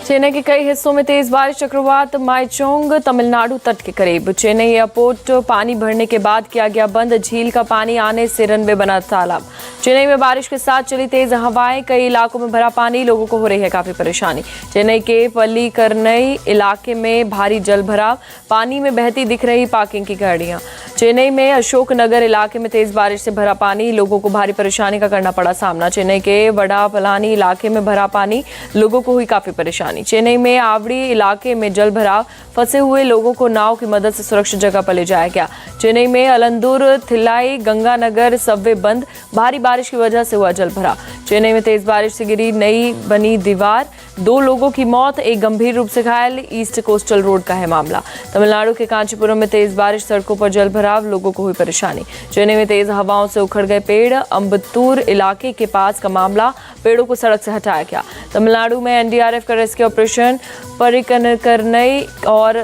चेन्नई के कई हिस्सों में तेज बारिश। चक्रवात माइचोंग तमिलनाडु तट के करीब। चेन्नई एयरपोर्ट पानी भरने के बाद किया गया बंद। झील का पानी आने से रनवे बना तालाब। चेन्नई में बारिश के साथ चली तेज हवाएं। कई इलाकों में भरा पानी, लोगों को हो रही है काफी परेशानी। चेन्नई के पल्लीकरनई इलाके में भारी जल भराव। पानी में बहती दिख रही पार्किंग की गाड़ियां। चेन्नई में अशोक नगर इलाके में तेज बारिश से भरा पानी, लोगों को भारी परेशानी का करना पड़ा सामना। चेन्नई के वडापलानी इलाके में भरा पानी, लोगों को हुई काफी परेशानी। चेन्नई में आवड़ी इलाके में जल भराव। फंसे हुए लोगों को नाव की मदद से सुरक्षित जगह पर ले जाया गया। चेन्नई में अलंदूर, थिल्लाई, गंगानगर सबवे बंद। भारी बारिश की वजह से हुआ जल भराव। चेन्नई में तेज बारिश से गिरी नई बनी दीवार। 2 लोगों की मौत, एक गंभीर रूप से घायल। ईस्ट कोस्टल रोड का है मामला। तमिलनाडु के कांचीपुरम में तेज बारिश, सड़कों पर जल भराव, लोगों को हुई परेशानी। चेन्नई में तेज हवाओं से उखड़ गए पेड़। अम्बत्तूर इलाके के पास का मामला, पेड़ों को सड़क से हटाया गया। तमिलनाडु में एनडीआरएफ का रेस्क्यू ऑपरेशन। परिकरनई और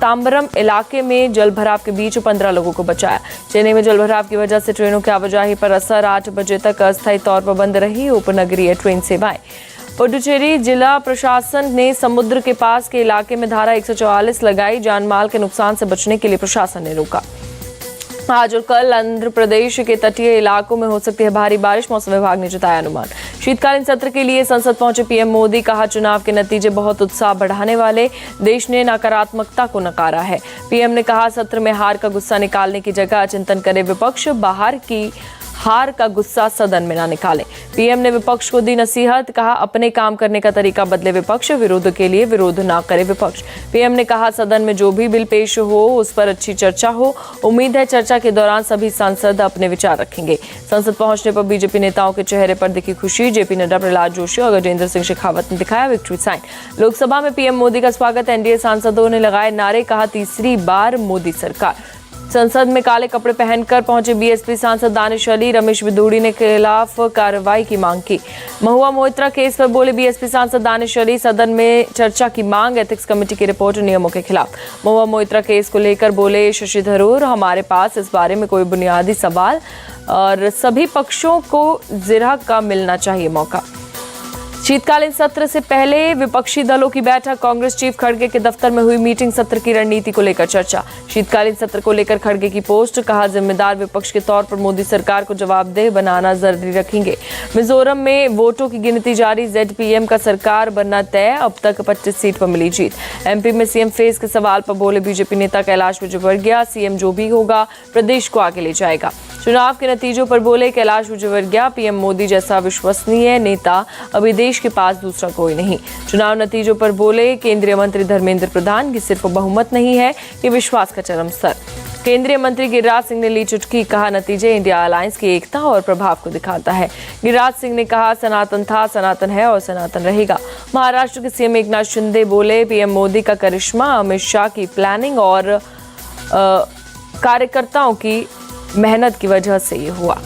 तांबरम इलाके में जल भराव के बीच 15 लोगों को बचाया। चेन्नई में जल भराव की वजह से ट्रेनों की आवाजाही पर असर। 8 बजे तक अस्थायी तौर पर बंद रही उपनगरीय ट्रेन सेवाएं। पुडुचेरी जिला प्रशासन ने समुद्र के पास के इलाके में धारा 144 लगाई। जानमाल के नुकसान से बचने के लिए प्रशासन ने रोका। आज और कल आंध्र प्रदेश के तटीय इलाकों में हो सकती है भारी बारिश, मौसम विभाग ने जताया अनुमान। शीतकालीन सत्र के लिए संसद पहुंचे पीएम मोदी। कहा, चुनाव के नतीजे बहुत उत्साह बढ़ाने वाले। देश ने नकारात्मकता को नकारा है। पीएम ने कहा, सत्र में हार का गुस्सा निकालने की जगह चिंतन करे विपक्ष। बाहर की हार का गुस्सा सदन में ना निकालें। पीएम ने विपक्ष को दी नसीहत। कहा, अपने काम करने का तरीका बदले विपक्ष। विरोध के लिए विरोध ना करे विपक्ष। पीएम ने कहा, सदन में जो भी बिल पेश हो उस पर अच्छी चर्चा हो। उम्मीद है चर्चा के दौरान सभी सांसद अपने विचार रखेंगे। संसद पहुंचने पर बीजेपी नेताओं के चेहरे पर दिखी खुशी। जेपी नड्डा, प्रहलाद जोशी और गजेंद्र सिंह शेखावत ने दिखाया विक्ट्री साइन। लोकसभा में पीएम मोदी का स्वागत। एनडीए सांसदों ने लगाए नारे। कहा, तीसरी बार मोदी सरकार। संसद में काले कपड़े पहनकर पहुंचे बीएसपी सांसद दानिश अली। रमेश बिदूड़ी ने खिलाफ कार्रवाई की मांग की। महुआ मोइत्रा केस पर बोले बीएसपी सांसद दानिश अली। सदन में चर्चा की मांग। एथिक्स कमेटी की रिपोर्ट नियमों के खिलाफ। महुआ मोइत्रा केस को लेकर बोले शशि थरूर, हमारे पास इस बारे में कोई बुनियादी सवाल और सभी पक्षों को जिरह का मिलना चाहिए मौका। शीतकालीन सत्र से पहले विपक्षी दलों की बैठक। कांग्रेस चीफ खड़गे के दफ्तर में हुई मीटिंग। सत्र की रणनीति को लेकर चर्चा। शीतकालीन सत्र को लेकर खड़गे की पोस्ट। कहा, जिम्मेदार विपक्ष के तौर पर मोदी सरकार को जवाबदेह बनाना जरूरी रखेंगे। मिजोरम में वोटों की गिनती जारी। जेडपीएम का सरकार बनना तय। अब तक 25 सीट पर मिली जीत। एमपी में सीएम फेस के सवाल पर बोले बीजेपी नेता कैलाश विजयवर्गीय, सीएम जो भी होगा प्रदेश को आगे ले जाएगा। चुनाव के नतीजों पर बोले कैलाश विजयवर्गीय, पीएम मोदी जैसा विश्वसनीय नेता अभी देश के पास दूसरा कोई नहीं। चुनाव नतीजों पर बोले केंद्रीय मंत्री धर्मेंद्र प्रधान की सिर्फ बहुमत नहीं है, ये विश्वास का चरम स्तर। केंद्रीय मंत्री गिरिराज सिंह ने ली चुटकी। कहा, नतीजे इंडिया अलायंस की एकता और प्रभाव को दिखाता है। गिरिराज सिंह ने कहा, सनातन था, सनातन है और सनातन रहेगा। महाराष्ट्र के सीएम एकनाथ शिंदे बोले पीएम मोदी का करिश्मा अमित शाह की प्लानिंग और कार्यकर्ताओं की मेहनत की वजह से ये हुआ।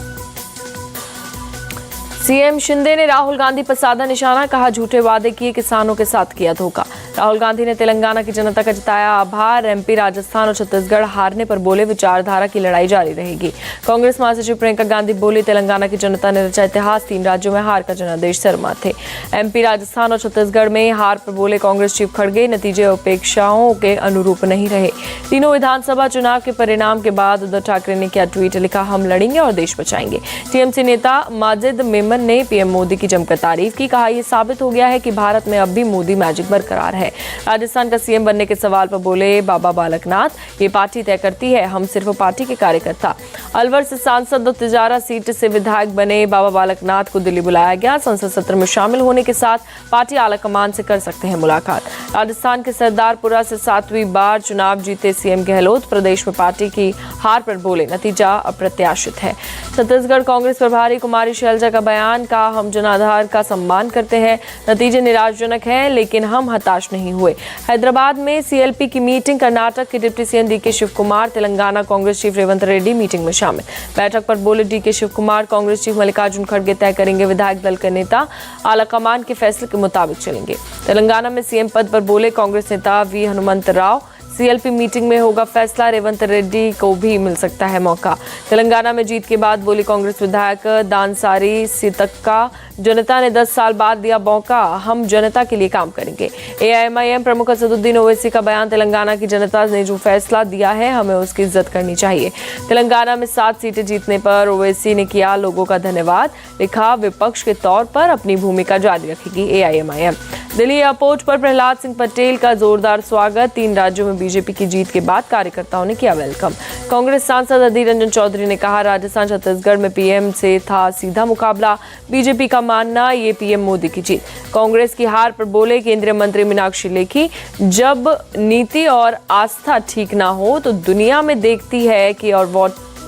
सीएम शिंदे ने राहुल गांधी पर साधा निशाना। कहा, झूठे वादे किए, किसानों के साथ किया धोखा। राहुल गांधी ने तेलंगाना की जनता का जताया आभार। एमपी, राजस्थान और छत्तीसगढ़ हारने पर बोले विचारधारा की लड़ाई जारी रहेगी। कांग्रेस महासचिव प्रियंका गांधी बोली तेलंगाना की जनता ने रचा इतिहास। 3 राज्यों में हार का जनादेश शर्मा थे। एमपी, राजस्थान और छत्तीसगढ़ में हार पर बोले कांग्रेस चीफ खड़गे, नतीजे अपेक्षाओं के अनुरूप नहीं रहे। तीनों विधानसभा चुनाव के परिणाम के बाद उद्धव ठाकरे ने किया ट्वीट। लिखा, हम लड़ेंगे और देश बचाएंगे। टीएमसी नेता माजिद मेमन ने पीएम मोदी की जमकर तारीफ की। कहा, यह साबित हो गया है कि भारत में अब भी मोदी मैजिक बरकरार है। राजस्थान का सीएम बनने के सवाल पर बोले बाबा बालकनाथ, ये पार्टी तय करती है, हम सिर्फ पार्टी के कार्यकर्ता। अलवर से सांसद और तिजारा सीट से विधायक बने बाबा बालकनाथ को दिल्ली बुलाया गया। संसद सत्र में शामिल होने के साथ पार्टी आलाकमान से कर सकते हैं मुलाकात। राजस्थान के सरदारपुरा से 7वीं बार चुनाव जीते सीएम गहलोत प्रदेश में पार्टी की हार पर बोले नतीजा अप्रत्याशित है। छत्तीसगढ़ कांग्रेस प्रभारी कुमारी शैलजा का बयान। कहा, हम जनाधार का सम्मान करते हैं, नतीजे निराशाजनक हैं लेकिन हम हताश नहीं हुए। हैदराबाद में सीएलपी की मीटिंग। कर्नाटक के deputy CM DK Shivakumar, Telangana Congress chief Revanth Reddy meeting में शामिल। बैठक पर बोले डीके शिव कुमार, कांग्रेस चीफ मल्लिकार्जुन खड़गे तय करेंगे, विधायक दल के नेता आलाकमान के फैसले के मुताबिक चलेंगे। तेलंगाना में सीएम पद पर बोले कांग्रेस नेता वी हनुमंत राव, सीएलपी मीटिंग में होगा फैसला, रेवंत रेड्डी को भी मिल सकता है मौका। तेलंगाना में जीत के बाद बोली कांग्रेस विधायक दानसारी सीतक्का, जनता ने 10 साल बाद दिया मौका, हम जनता के लिए काम करेंगे। एआईएमआईएम प्रमुख असदुद्दीन ओवैसी का बयान, तेलंगाना की जनता ने जो फैसला दिया है हमें उसकी इज्जत करनी चाहिए। तेलंगाना में 7 सीटें जीतने पर ओवैसी ने किया लोगों का धन्यवाद, लिखा विपक्ष के तौर पर अपनी भूमिका जारी रखेगी एआईएमआईएम। दिल्ली एयरपोर्ट पर प्रहलाद सिंह पटेल का जोरदार स्वागत, 3 राज्यों में बीजेपी की जीत के बाद कार्यकर्ताओं ने किया वेलकम। कांग्रेस सांसद अधीर रंजन चौधरी ने कहा राजस्थान छत्तीसगढ़ में पीएम से था सीधा मुकाबला, बीजेपी का मानना ये पीएम मोदी की जीत। कांग्रेस की हार पर बोले केंद्रीय मंत्री मीनाक्षी लेखी, जब नीति और आस्था ठीक ना हो तो दुनिया में देखती है कि और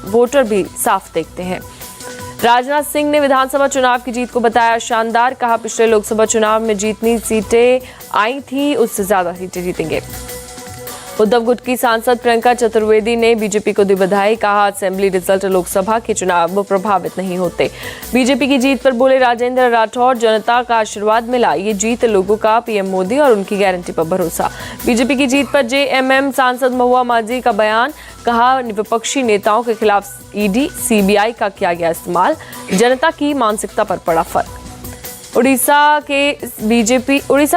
वोटर भी साफ देखते हैं। राजनाथ सिंह ने विधानसभा चुनाव की जीत को बताया शानदार, कहा पिछले लोकसभा चुनाव में जितनी सीटें आई थी उससे ज्यादा सीटें जीतेंगे। उद्धव गुट की सांसद प्रियंका चतुर्वेदी ने बीजेपी को दी बधाई, कहा असेंबली रिजल्ट लोकसभा के चुनाव प्रभावित नहीं होते। बीजेपी की जीत पर बोले राजेंद्र राठौड़, जनता का आशीर्वाद मिला, ये जीत लोगों का पीएम मोदी और उनकी गारंटी पर भरोसा। बीजेपी की जीत पर जेएमएम सांसद महुआ माझी का बयान, कहा विपक्षी नेताओं के खिलाफ ईडी सीबीआई का किया गया इस्तेमाल, जनता की मानसिकता पर पड़ा फर्क। उड़ीसा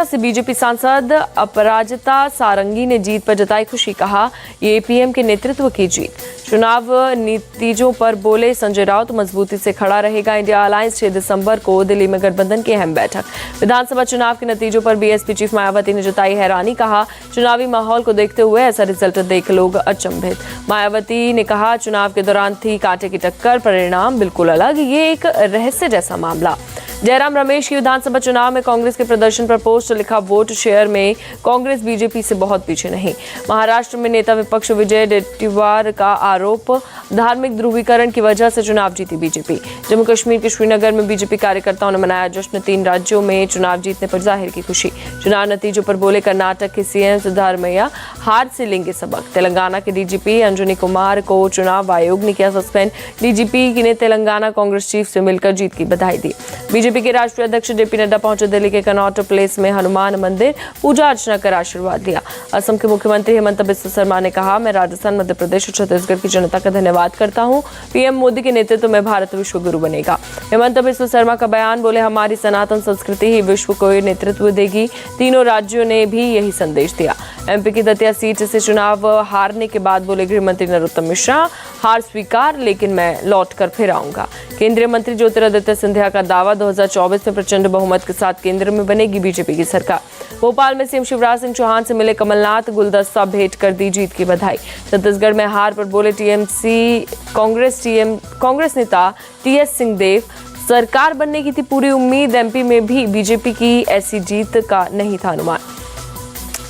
से बीजेपी सांसद अपराजिता सारंगी ने जीत पर जताई खुशी, कहा ये पीएम के नेतृत्व की जीत। चुनाव नतीजों पर बोले संजय राउत, मजबूती से खड़ा रहेगा इंडिया अलायंस, 6 दिसंबर को दिल्ली में गठबंधन की अहम बैठक। विधानसभा चुनाव के नतीजों पर बीएसपी चीफ मायावती ने जताई हैरानी, कहा चुनावी माहौल को देखते हुए ऐसा रिजल्ट देख लोग अचंभित। मायावती ने कहा चुनाव के दौरान थी कांटे की टक्कर, परिणाम बिल्कुल अलग, ये एक रहस्य जैसा मामला। जयराम रमेश की विधानसभा चुनाव में कांग्रेस के प्रदर्शन पर पोस्ट, लिखा वोट शेयर में कांग्रेस बीजेपी से बहुत पीछे नहीं। महाराष्ट्र में नेता विपक्ष विजय डेट्टीवार का आरोप, धार्मिक ध्रुवीकरण की वजह से चुनाव जीती बीजेपी। जम्मू कश्मीर के श्रीनगर में बीजेपी कार्यकर्ताओं ने मनाया जश्न, 3 राज्यों में चुनाव जीतने पर जाहिर की खुशी। चुनाव नतीजों पर बोले कर्नाटक के सीएम सिद्धारमैया, हार से लेंगे सबक। तेलंगाना के डीजीपी अंजनी कुमार को चुनाव आयोग ने किया सस्पेंड, डीजीपी ने तेलंगाना कांग्रेस चीफ से मिलकर जीत की बधाई दी। बीजेपी के राष्ट्रीय अध्यक्ष जेपी नड्डा पहुंचे दिल्ली के कनॉट प्लेस में हनुमान मंदिर, पूजा अर्चना कर आशीर्वाद दिया। असम के मुख्यमंत्री हेमंत बिस्वा शर्मा ने कहा मैं राजस्थान, मध्य प्रदेश और छत्तीसगढ़ की जनता का धन्यवाद करता हूं, पीएम मोदी के नेतृत्व में भारत विश्व गुरु बनेगा। हेमंत बिस्वा शर्मा का बयान, बोले हमारी सनातन संस्कृति ही विश्व को नेतृत्व देगी। तीनों राज्यों ने भी यही संदेश दिया। एमपी की दतिया सीट से चुनाव हारने के बाद बोले गृह मंत्री नरोत्तम मिश्रा, हार स्वीकार लेकिन मैं लौट कर फिर आऊंगा। केंद्रीय मंत्री ज्योतिरादित्य सिंधिया का दावा, 2024 में प्रचंड बहुमत के साथ केंद्र में बनेगी बीजेपी की सरकार। भोपाल में सीएम शिवराज सिंह चौहान से मिले कमलनाथ, गुलदस्ता भेंट कर दी जीत की बधाई। छत्तीसगढ़ में हार पर बोले कांग्रेस नेता टीएस सिंहदेव, सरकार बनने की थी पूरी उम्मीद, एमपी में भी बीजेपी की ऐसी जीत का नहीं था अनुमान।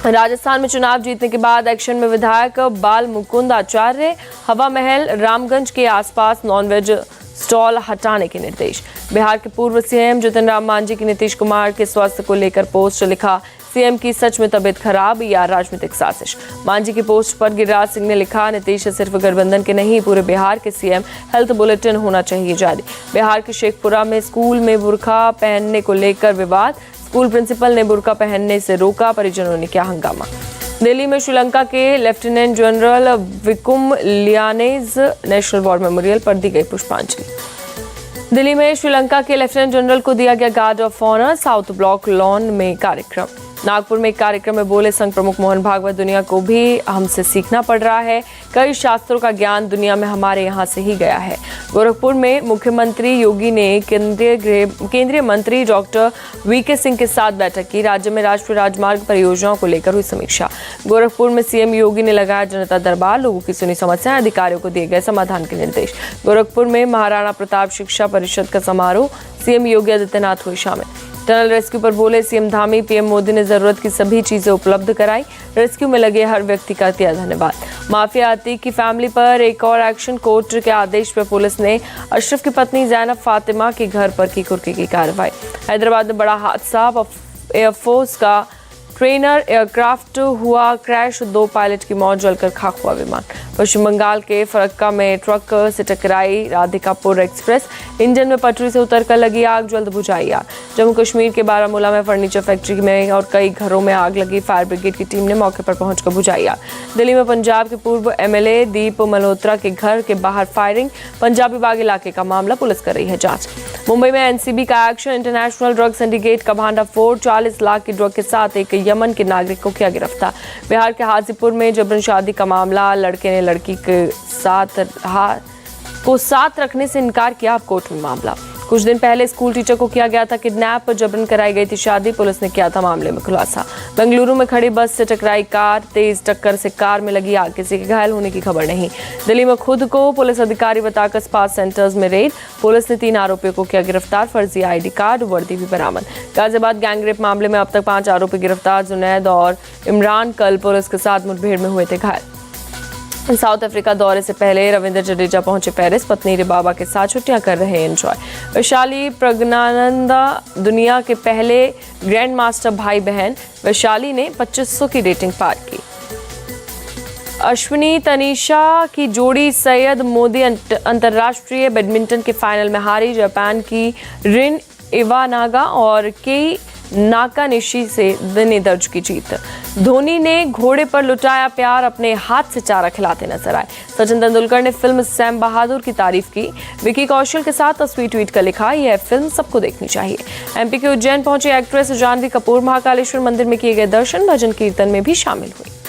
राजस्थान में चुनाव जीतने के बाद एक्शन में विधायक बाल मुकुंद आचार्य, हवा महल रामगंज के आसपास नॉनवेज स्टॉल हटाने के निर्देश। बिहार के पूर्व सीएम जितन राम मांझी की नीतीश कुमार के स्वास्थ्य को लेकर पोस्ट, लिखा सीएम की सच में तबीयत खराब या राजनीतिक साजिश। मांझी की पोस्ट पर गिरिराज सिंह ने लिखा नीतीश सिर्फ गठबंधन के नहीं पूरे बिहार के सीएम, हेल्थ बुलेटिन होना चाहिए जारी। बिहार के शेखपुरा में स्कूल में बुर्का पहनने को लेकर विवाद, स्कूल प्रिंसिपल ने बुर्का पहनने से रोका, परिजनों ने किया हंगामा। दिल्ली में श्रीलंका के lieutenant general Vikum Liyanage national war memorial पर दी गई पुष्पांजलि। दिल्ली में श्रीलंका के लेफ्टिनेंट जनरल को दिया गया guard of honour, south block lawn में कार्यक्रम। नागपुर में एक कार्यक्रम में बोले संघ प्रमुख मोहन भागवत, दुनिया को भी हमसे सीखना पड़ रहा है, कई शास्त्रों का ज्ञान दुनिया में हमारे यहाँ से ही गया है। गोरखपुर में मुख्यमंत्री योगी ने केंद्रीय मंत्री डॉक्टर वीके सिंह के साथ बैठक की, राज्य में राष्ट्रीय राजमार्ग परियोजनाओं को लेकर हुई समीक्षा। गोरखपुर में सीएम योगी ने लगाया जनता दरबार, लोगों की सुनी समस्याएं, अधिकारियों को दिए गए समाधान के निर्देश। गोरखपुर में महाराणा प्रताप शिक्षा परिषद का समारोह, सीएम योगी आदित्यनाथ हुए शामिल। टनल रेस्क्यू पर बोले सीएम धामी, पीएम मोदी ने जरूरत की सभी चीजें उपलब्ध कराई, रेस्क्यू में लगे हर व्यक्ति का किया धन्यवाद। माफिया अतीक की फैमिली पर एक और एक्शन, कोर्ट के आदेश पर पुलिस ने अशरफ की पत्नी जैनब फातिमा के घर पर की कुर्की की कार्रवाई। हैदराबाद में बड़ा हादसा, एयरफोर्स का ट्रेनर एयरक्राफ्ट हुआ क्रैश, 2 पायलट की मौत, जलकर खाक हुआ विमान। पश्चिम बंगाल के फरक्का में ट्रक से टकराई राधिकापुर एक्सप्रेस, इंजन में पटरी से उतरकर लगी आग, जल्द बुझाई आग। जम्मू कश्मीर के बारामूला में फर्नीचर फैक्ट्री में और कई घरों में आग लगी, फायर ब्रिगेड की टीम ने मौके पर पहुंचकर बुझाई आग। दिल्ली में पंजाब के पूर्व एमएलए दीप मल्होत्रा के घर के बाहर फायरिंग, पंजाबी बाग इलाके का मामला, पुलिस कर रही है जांच। मुंबई में एनसीबी का एक्शन, इंटरनेशनल ड्रग सिंडिकेट का भांडाफोड़, 40 लाख की ड्रग के साथ एक यमन के नागरिक को किया गिरफ्तार। बिहार के हाजीपुर में जबरन शादी का मामला, लड़के ने लड़की के साथ रखने से इनकार किया, अब कोर्ट में मामला। कुछ दिन पहले स्कूल टीचर को किया गया था किडनैप, जबरन कराई गई थी शादी, पुलिस ने किया था मामले में खुलासा। बेंगलुरु में खड़ी बस से टकराई कार, तेज टक्कर से कार में लगी आग, किसी के घायल होने की खबर नहीं। दिल्ली में खुद को पुलिस अधिकारी बताकर स्पा सेंटर्स में रेड, पुलिस ने 3 आरोपियों को किया गिरफ्तार, फर्जी ID कार्ड, वर्दी भी बरामद। गाजियाबाद गैंगरेप मामले में अब तक 5 आरोपी गिरफ्तार, जुनैद और इमरान कल पुलिस के साथ मुठभेड़ में हुए थे घायल। साउथ अफ्रीका दौरे से पहले रविंद्र जडेजा पहुंचे पेरिस, पत्नी रिबाबा के साथ छुट्टियां कर रहे हैं एंजॉय। वैशाली प्रज्ञानंदा दुनिया के पहले ग्रैंड मास्टर भाई बहन, वैशाली ने 2500 की रेटिंग पार की। अश्विनी तनीषा की जोड़ी सैयद मोदी अंतर्राष्ट्रीय बैडमिंटन के फाइनल में हारी, जापान की रिन इवानागा और केई नाकानिशी से ने दर्ज की जीत। धोनी ने घोड़े पर लुटाया प्यार, अपने हाथ से चारा खिलाते नजर आए। सचिन तेंदुलकर ने फिल्म सैम बहादुर की तारीफ की, विकी कौशल के साथ तस्वीर ट्वीट कर लिखा, यह फिल्म सबको देखनी चाहिए। MP के उज्जैन पहुंची एक्ट्रेस जानवी कपूर, महाकालेश्वर मंदिर में किए गए दर्शन, भजन कीर्तन में भी शामिल हुई।